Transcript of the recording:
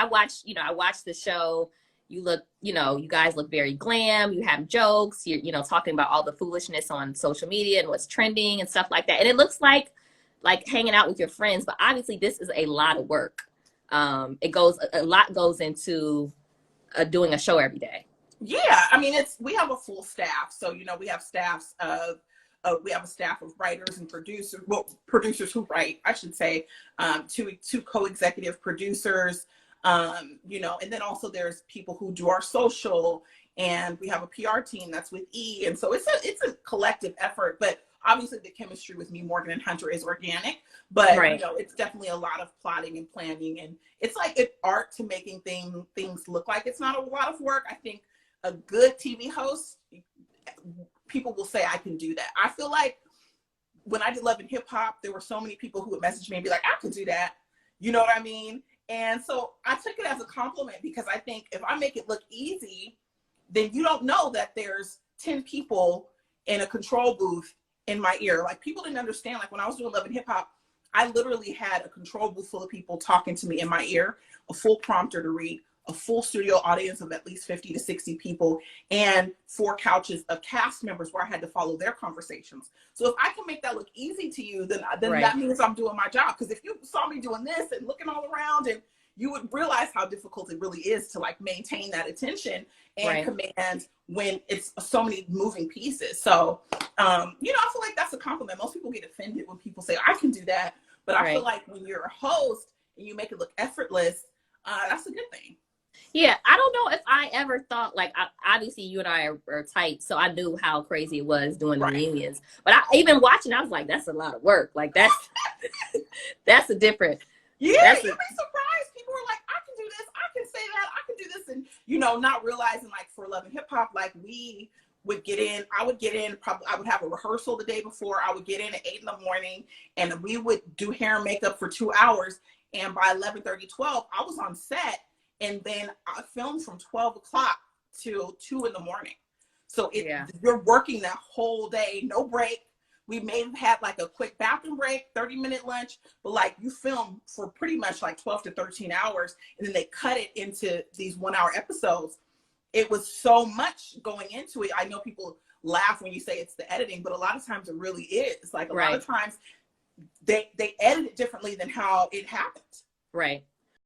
I watched the show. You look, you guys look very glam. You have jokes. You're, talking about all the foolishness on social media and what's trending and stuff like that. And it looks like hanging out with your friends, but obviously this is a lot of work. A lot goes into doing a show every day. Yeah, I mean, we have a full staff. So, we have we have a staff of writers and producers, producers who write, I should say, two co-executive producers, and then also there's people who do our social, and we have a PR team that's with E. And so it's a collective effort, but obviously the chemistry with me, Morgan and Hunter, is organic, but right. It's definitely a lot of plotting and planning, and it's like an art to making things look like it's not a lot of work. I think a good TV host, people will say I can do that. I feel like when I did Love and Hip Hop, there were so many people who would message me and be like, I could do that. You know what I mean? And so I took it as a compliment, because I think if I make it look easy, then you don't know that there's 10 people in a control booth in my ear. Like, people didn't understand. Like, when I was doing Love and Hip Hop, I literally had a control booth full of people talking to me in my ear, a full prompter to read, a full studio audience of at least 50 to 60 people, and 4 couches of cast members where I had to follow their conversations. So if I can make that look easy to you, then right. that means I'm doing my job. Because if you saw me doing this and looking all around, and you would realize how difficult it really is to like maintain that attention and right. command when it's so many moving pieces. So, I feel like that's a compliment. Most people get offended when people say, I can do that. But I feel like when you're a host and you make it look effortless, that's a good thing. Yeah, I don't know if I ever thought, like, obviously you and I are tight, so I knew how crazy it was doing the reunions. But even watching, I was like, that's a lot of work. Like, that's a different. Yeah, you'd be surprised. People were like, I can do this, I can say that, I can do this. And, not realizing, like, for Love and Hip Hop, like, I would get in, I would have a rehearsal the day before. I would get in at 8 a.m, and we would do hair and makeup for 2 hours. And by 11:30, 12, I was on set. And then I filmed from 12 o'clock till 2 a.m. So you're working that whole day, no break. We may have had like a quick bathroom break, 30-minute lunch, but like you film for pretty much like 12 to 13 hours. And then they cut it into these 1-hour episodes. It was so much going into it. I know people laugh when you say it's the editing, but a lot of times it really is. Like a lot of times they edit it differently than how it happened. Right.